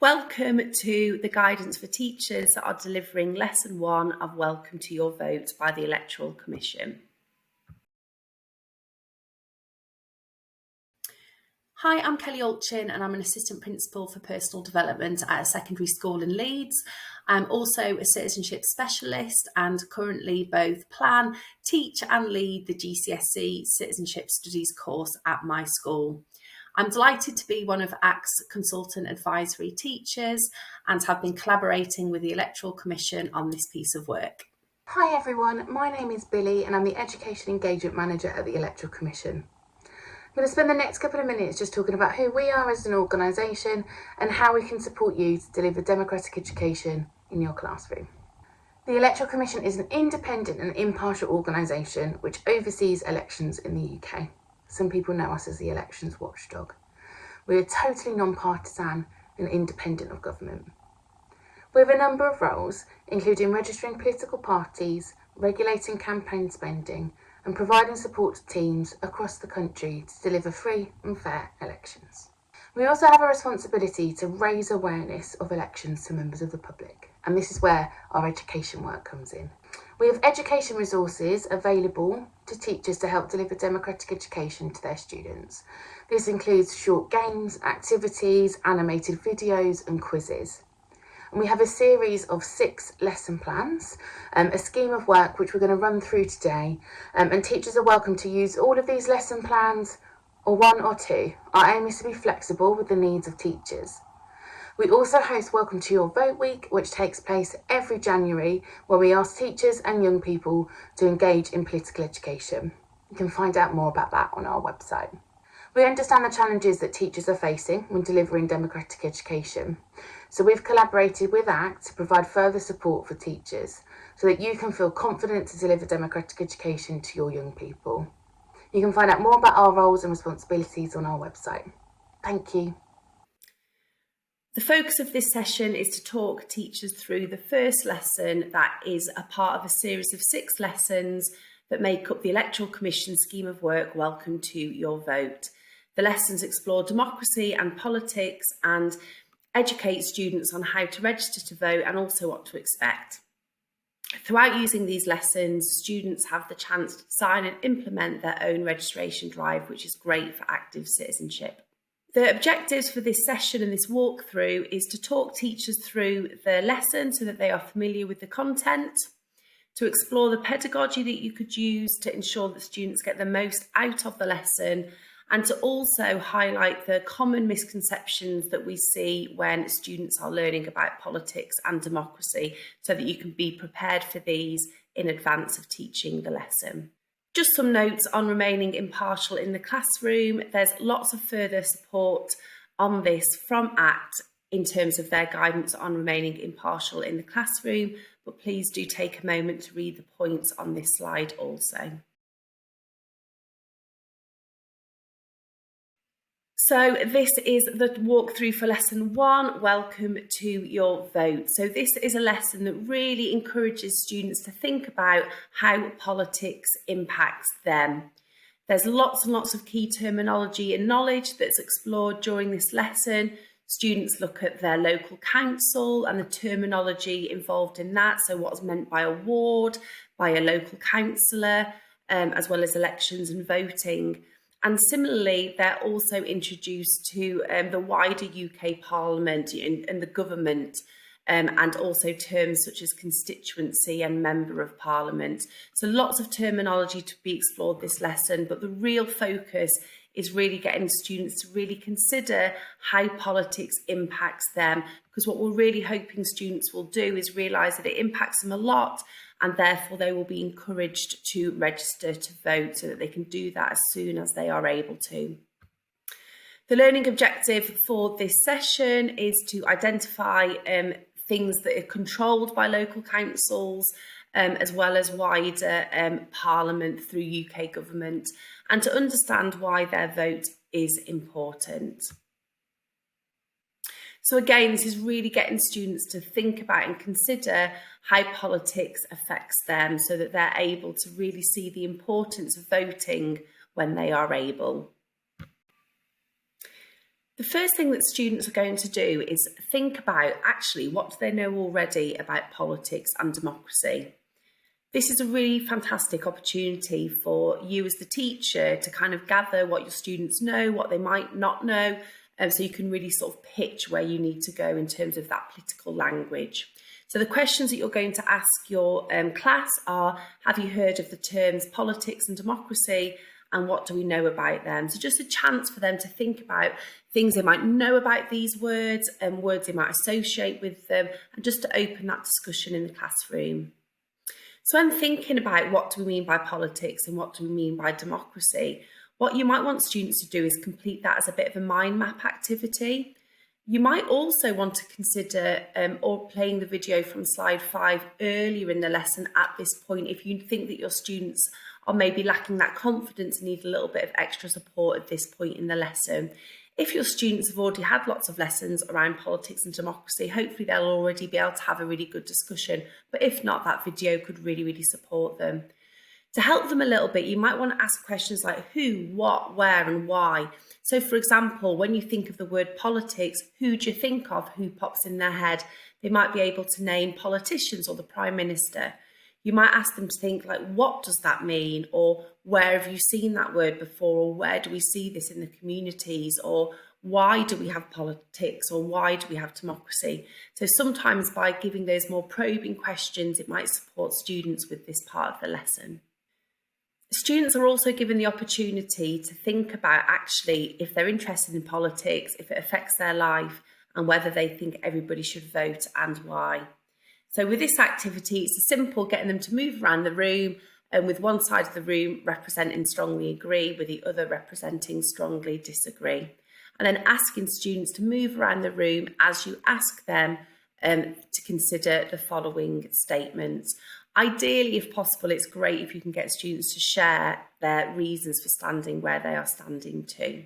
Welcome to the guidance for teachers that are delivering Lesson 1 of Welcome to Your Vote by the Electoral Commission. Hi, I'm Kelly Altchin and I'm an Assistant Principal for Personal Development at a secondary school in Leeds. I'm also a Citizenship Specialist and currently both plan, teach and lead the GCSE Citizenship Studies course at my school. I'm delighted to be one of ACT's consultant advisory teachers and have been collaborating with the Electoral Commission on this piece of work. Hi everyone, my name is Billy and I'm the Education Engagement Manager at the Electoral Commission. I'm going to spend the next couple of minutes just talking about who we are as an organisation and how we can support you to deliver democratic education in your classroom. The Electoral Commission is an independent and impartial organisation which oversees elections in the UK. Some people know us as the elections watchdog. We are totally non-partisan and independent of government. We have a number of roles, including registering political parties, regulating campaign spending, and providing support to teams across the country to deliver free and fair elections. We also have a responsibility to raise awareness of elections to members of the public, and this is where our education work comes in. We have education resources available to teachers to help deliver democratic education to their students. This includes short games, activities, animated videos and quizzes. And we have a series of 6 lesson plans, a scheme of work which we're going to run through today, and teachers are welcome to use all of these lesson plans or 1 or 2. Our aim is to be flexible with the needs of teachers. We also host Welcome to Your Vote Week, which takes place every January, where we ask teachers and young people to engage in political education. You can find out more about that on our website. We understand the challenges that teachers are facing when delivering democratic education. So we've collaborated with ACT to provide further support for teachers so that you can feel confident to deliver democratic education to your young people. You can find out more about our roles and responsibilities on our website. Thank you. The focus of this session is to talk teachers through the first lesson that is a part of a series of 6 lessons that make up the Electoral Commission scheme of work, Welcome to Your Vote. The lessons explore democracy and politics and educate students on how to register to vote and also what to expect. Throughout using these lessons, students have the chance to design and implement their own registration drive, which is great for active citizenship. The objectives for this session and this walkthrough is to talk teachers through the lesson so that they are familiar with the content, to explore the pedagogy that you could use to ensure that students get the most out of the lesson, and to also highlight the common misconceptions that we see when students are learning about politics and democracy so that you can be prepared for these in advance of teaching the lesson. Just some notes on remaining impartial in the classroom. There's lots of further support on this from ACT in terms of their guidance on remaining impartial in the classroom, but please do take a moment to read the points on this slide also. So this is the walkthrough for lesson 1, Welcome to Your Vote. So this is a lesson that really encourages students to think about how politics impacts them. There's lots and lots of key terminology and knowledge that's explored during this lesson. Students look at their local council and the terminology involved in that. So what's meant by a ward, by a local councillor, as well as elections and voting. And similarly, they're also introduced to the wider UK Parliament and the government, and also terms such as constituency and member of Parliament. So lots of terminology to be explored this lesson, but the real focus is really getting students to really consider how politics impacts them, because what we're really hoping students will do is realise that it impacts them a lot, and therefore they will be encouraged to register to vote so that they can do that as soon as they are able to. The learning objective for this session is to identify things that are controlled by local councils, as well as wider Parliament through UK government, and to understand why their vote is important. So again, this is really getting students to think about and consider how politics affects them so that they're able to really see the importance of voting when they are able. The first thing that students are going to do is think about actually what do they know already about politics and democracy. This is a really fantastic opportunity for you as the teacher to kind of gather what your students know, what they might not know, so you can really sort of pitch where you need to go in terms of that political language. So the questions that you're going to ask your class are, have you heard of the terms politics and democracy, and what do we know about them? So just a chance for them to think about things they might know about these words and words they might associate with them, and just to open that discussion in the classroom. So when thinking about what do we mean by politics and what do we mean by democracy, what you might want students to do is complete that as a bit of a mind map activity. You might also want to consider or playing the video from slide 5 earlier in the lesson at this point if you think that your students are maybe lacking that confidence and need a little bit of extra support at this point in the lesson. If your students have already had lots of lessons around politics and democracy, hopefully they'll already be able to have a really good discussion. But if not, that video could really, really support them. To help them a little bit, you might want to ask questions like who, what, where and why. So for example, when you think of the word politics, who do you think of? Who pops in their head? They might be able to name politicians or the Prime Minister. You might ask them to think like, what does that mean? Or where have you seen that word before? Or where do we see this in the communities? Or why do we have politics? Or why do we have democracy? So sometimes by giving those more probing questions, it might support students with this part of the lesson. Students are also given the opportunity to think about actually if they're interested in politics, if it affects their life, and whether they think everybody should vote and why. So with this activity, it's simple getting them to move around the room, and with one side of the room representing strongly agree, with the other representing strongly disagree. And then asking students to move around the room as you ask them to consider the following statements. Ideally, if possible, it's great if you can get students to share their reasons for standing where they are standing too.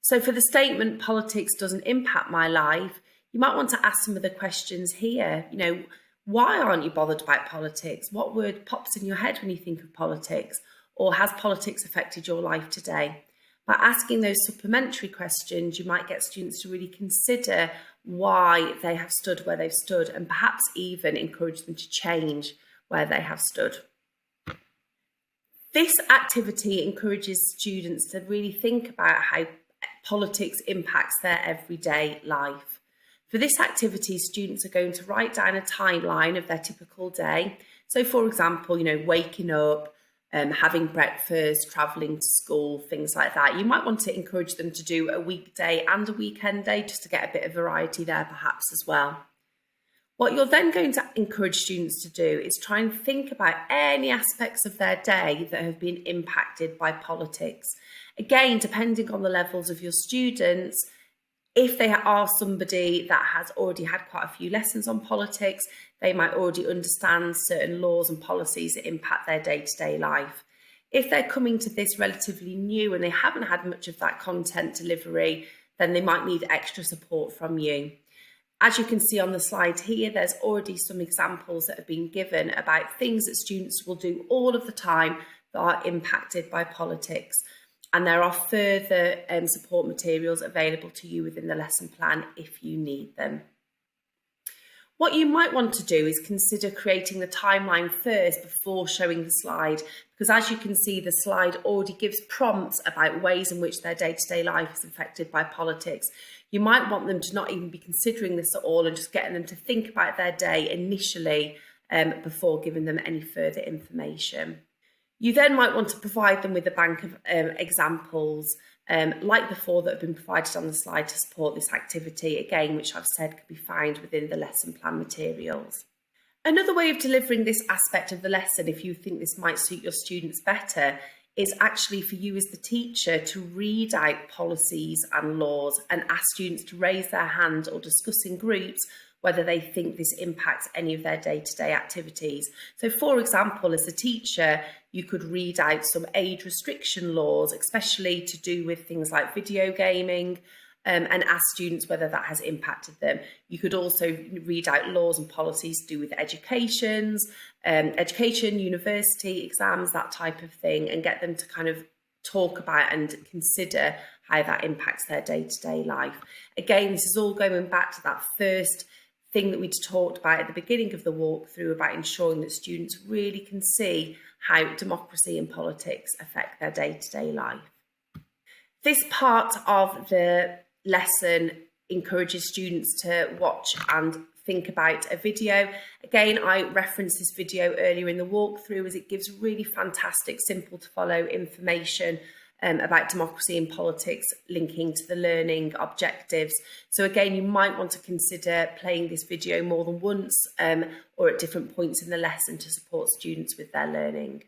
So for the statement, politics doesn't impact my life, you might want to ask some of the questions here. You know, why aren't you bothered about politics? What word pops in your head when you think of politics? Or has politics affected your life today? By asking those supplementary questions, you might get students to really consider why they have stood where they've stood, and perhaps even encourage them to change where they have stood. This activity encourages students to really think about how politics impacts their everyday life. For this activity, students are going to write down a timeline of their typical day. So for example, you know, waking up, having breakfast, travelling to school, things like that. You might want to encourage them to do a weekday and a weekend day just to get a bit of variety there perhaps as well. What you're then going to encourage students to do is try and think about any aspects of their day that have been impacted by politics. Again, depending on the levels of your students, if they are somebody that has already had quite a few lessons on politics, they might already understand certain laws and policies that impact their day-to-day life. If they're coming to this relatively new and they haven't had much of that content delivery, then they might need extra support from you. As you can see on the slide here, there's already some examples that have been given about things that students will do all of the time that are impacted by politics. And there are further support materials available to you within the lesson plan if you need them. What you might want to do is consider creating the timeline first before showing the slide, because as you can see, the slide already gives prompts about ways in which their day-to-day life is affected by politics. You might want them to not even be considering this at all and just getting them to think about their day initially before giving them any further information. You then might want to provide them with a bank of examples like before that have been provided on the slide to support this activity, again, which I've said could be found within the lesson plan materials. Another way of delivering this aspect of the lesson, if you think this might suit your students better, is actually for you as the teacher to read out policies and laws and ask students to raise their hand or discuss in groups whether they think this impacts any of their day-to-day activities. So for example, as a teacher, you could read out some age restriction laws, especially to do with things like video gaming, and ask students whether that has impacted them. You could also read out laws and policies to do with education, university exams, that type of thing, and get them to kind of talk about and consider how that impacts their day-to-day life. Again, this is all going back to that first thing that we talked about at the beginning of the walkthrough about ensuring that students really can see how democracy and politics affect their day-to-day life. This part of the lesson encourages students to watch and think about a video. Again, I referenced this video earlier in the walkthrough as it gives really fantastic, simple to follow information about democracy and politics linking to the learning objectives. So again, you might want to consider playing this video more than once or at different points in the lesson to support students with their learning.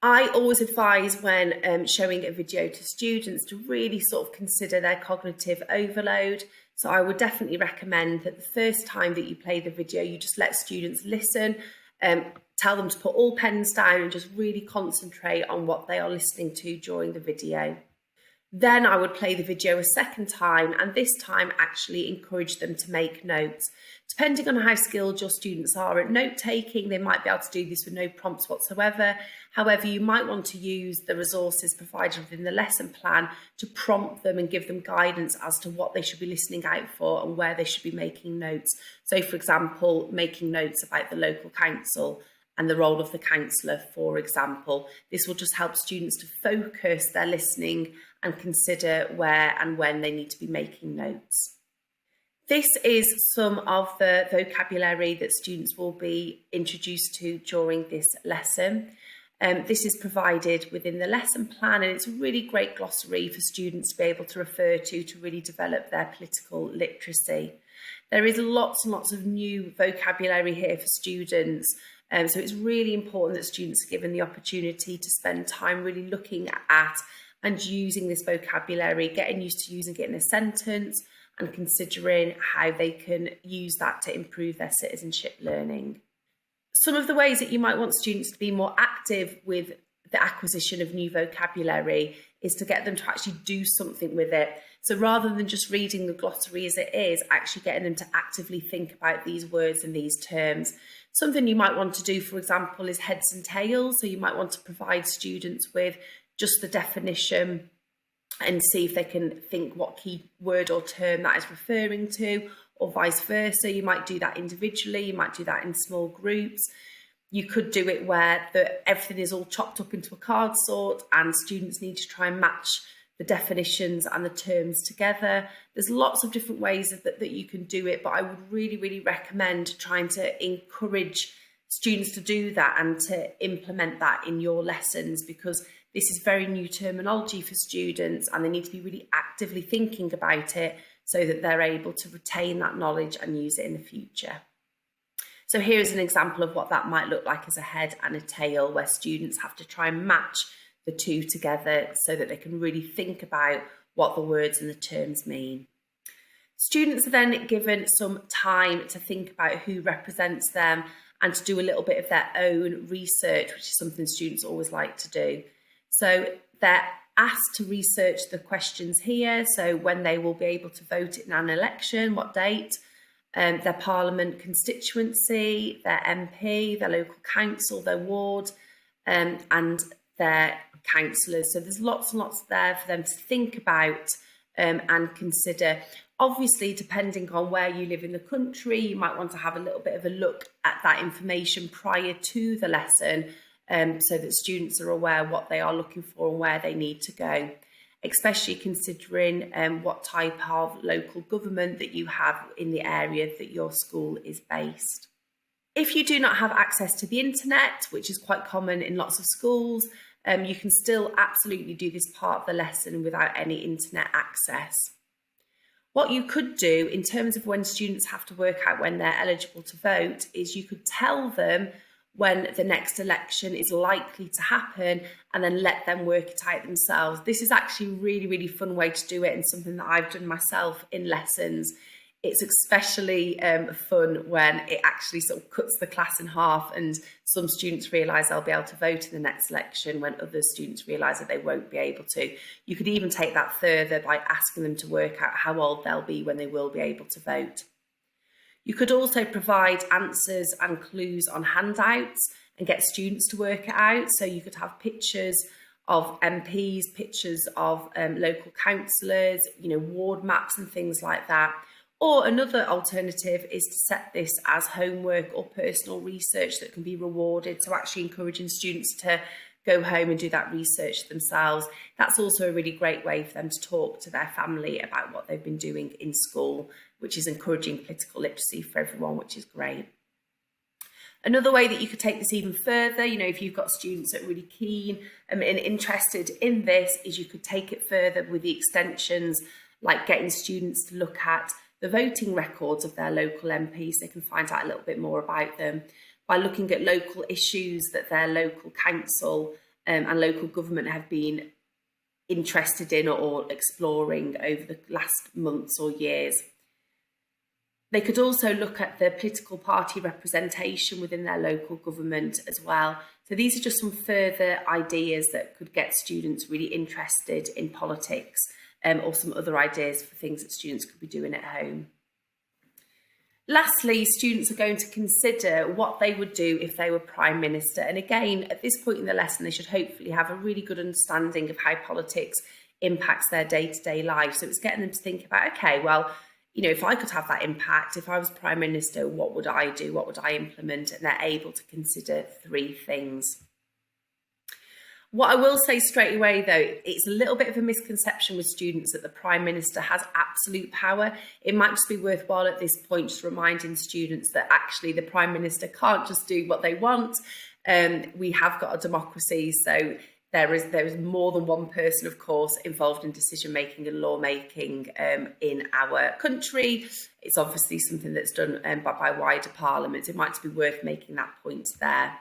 I always advise when showing a video to students to really sort of consider their cognitive overload. So I would definitely recommend that the first time that you play the video, you just let students listen, tell them to put all pens down and just really concentrate on what they are listening to during the video. Then I would play the video a second time, and this time actually encourage them to make notes. Depending on how skilled your students are at note taking, they might be able to do this with no prompts whatsoever. However, you might want to use the resources provided within the lesson plan to prompt them and give them guidance as to what they should be listening out for and where they should be making notes. So, for example, making notes about the local council and the role of the counsellor, for example. This will just help students to focus their listening and consider where and when they need to be making notes. This is some of the vocabulary that students will be introduced to during this lesson. This is provided within the lesson plan, and it's a really great glossary for students to be able to refer to really develop their political literacy. There is lots and lots of new vocabulary here for students. So it's really important that students are given the opportunity to spend time really looking at and using this vocabulary, getting used to using it in a sentence and considering how they can use that to improve their citizenship learning. Some of the ways that you might want students to be more active with the acquisition of new vocabulary is to get them to actually do something with it. So rather than just reading the glossary as it is, actually getting them to actively think about these words and these terms. Something you might want to do, for example, is heads and tails. So you might want to provide students with just the definition and see if they can think what key word or term that is referring to, or vice versa. You might do that individually, you might do that in small groups. You could do it where everything is all chopped up into a card sort and students need to try and match the definitions and the terms together. There's lots of different ways that you can do it, but I would really, really recommend trying to encourage students to do that and to implement that in your lessons, because this is very new terminology for students and they need to be really actively thinking about it so that they're able to retain that knowledge and use it in the future. So here's an example of what that might look like as a head and a tail, where students have to try and match the two together so that they can really think about what the words and the terms mean. Students are then given some time to think about who represents them and to do a little bit of their own research, which is something students always like to do. So they're asked to research the questions here, so when they will be able to vote in an election, what date, their parliament constituency, their MP, their local council, their ward, and their councillors. So there's lots and lots there for them to think about and consider. Obviously, depending on where you live in the country, you might want to have a little bit of a look at that information prior to the lesson, so that students are aware what they are looking for and where they need to go, especially considering what type of local government that you have in the area that your school is based. If you do not have access to the internet, which is quite common in lots of schools, you can still absolutely do this part of the lesson without any internet access. What you could do in terms of when students have to work out when they're eligible to vote is you could tell them when the next election is likely to happen and then let them work it out themselves. This is actually a really, really fun way to do it and something that I've done myself in lessons. It's especially fun when it actually sort of cuts the class in half and some students realise they'll be able to vote in the next election when other students realise that they won't be able to. You could even take that further by asking them to work out how old they'll be when they will be able to vote. You could also provide answers and clues on handouts and get students to work it out. So you could have pictures of MPs, pictures of local councillors, ward maps and things like that. Or another alternative is to set this as homework or personal research that can be rewarded. So actually encouraging students to go home and do that research themselves. That's also a really great way for them to talk to their family about what they've been doing in school, which is encouraging political literacy for everyone, which is great. Another way that you could take this even further, if you've got students that are really keen and interested in this, is you could take it further with the extensions, like getting students to look at the voting records of their local MPs. They can find out a little bit more about them by looking at local issues that their local council and local government have been interested in or exploring over the last months or years. They could also look at the political party representation within their local government as well. So these are just some further ideas that could get students really interested in politics, or some other ideas for things that students could be doing at home. Lastly, students are going to consider what they would do if they were Prime Minister. And again, at this point in the lesson, they should hopefully have a really good understanding of how politics impacts their day-to-day life. So it's getting them to think about, okay, well, if I could have that impact, if I was Prime Minister, what would I do? What would I implement? And they're able to consider 3 things. What I will say straight away, though, it's a little bit of a misconception with students that the Prime Minister has absolute power. It might just be worthwhile at this point just reminding students that actually the Prime Minister can't just do what they want. We have got a democracy, so there is more than one person, of course, involved in decision making and law making in our country. It's obviously something that's done by wider parliaments. It might just be worth making that point there.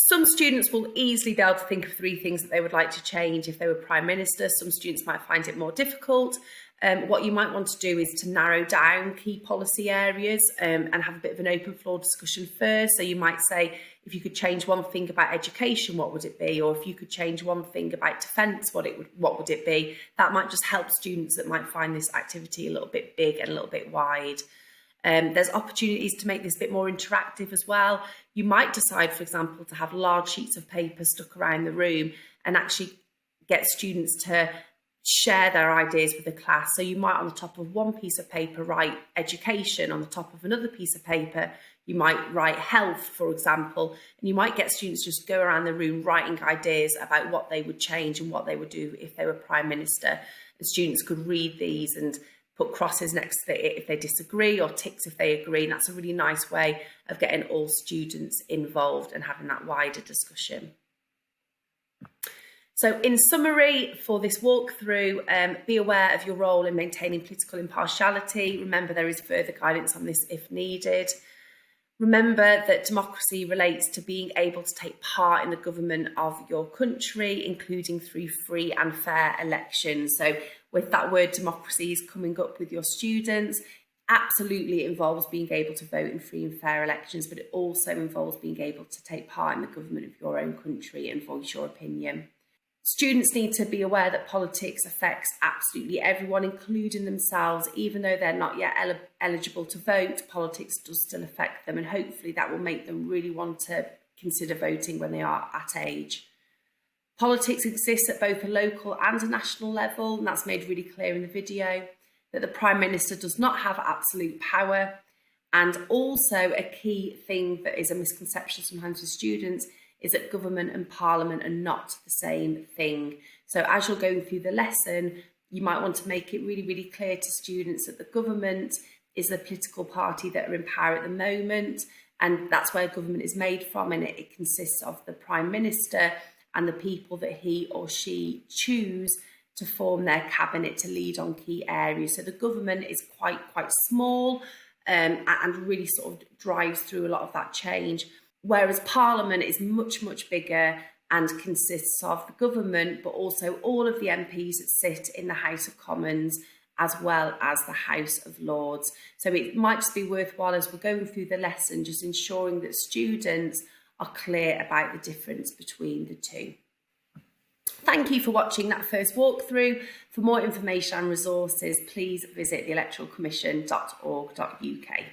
Some students will easily be able to think of 3 things that they would like to change if they were Prime Minister. Some students might find it more difficult. What you might want to do is to narrow down key policy areas and have a bit of an open floor discussion first. So you might say, if you could change one thing about education, what would it be? Or if you could change one thing about defence, what would it be? That might just help students that might find this activity a little bit big and a little bit wide. There's opportunities to make this a bit more interactive as well. You might decide, for example, to have large sheets of paper stuck around the room and actually get students to share their ideas with the class. So you might, on the top of one piece of paper, write education. On the top of another piece of paper, you might write health, for example, and you might get students just go around the room writing ideas about what they would change and what they would do if they were Prime Minister. And students could read these and put crosses next to it if they disagree, or ticks if they agree. And that's a really nice way of getting all students involved and having that wider discussion. So in summary, for this walkthrough, be aware of your role in maintaining political impartiality. Remember, there is further guidance on this if needed. Remember that democracy relates to being able to take part in the government of your country, including through free and fair elections. So with that word democracy is coming up with your students, absolutely it involves being able to vote in free and fair elections, but it also involves being able to take part in the government of your own country and voice your opinion. Students need to be aware that politics affects absolutely everyone, including themselves. Even though they're not yet eligible to vote, politics does still affect them, and hopefully that will make them really want to consider voting when they are at age. Politics exists at both a local and a national level, and that's made really clear in the video, that the Prime Minister does not have absolute power. And also a key thing that is a misconception sometimes with students is that government and parliament are not the same thing. So as you're going through the lesson, you might want to make it really, really clear to students that the government is the political party that are in power at the moment, and that's where government is made from, and it consists of the Prime Minister and the people that he or she choose to form their cabinet to lead on key areas. So the government is quite small and really sort of drives through a lot of that change. Whereas Parliament is much bigger and consists of the government, but also all of the MPs that sit in the House of Commons, as well as the House of Lords. So it might just be worthwhile, as we're going through the lesson, just ensuring that students are clear about the difference between the two. Thank you for watching that first walkthrough. For more information and resources, please visit theelectoralcommission.org.uk.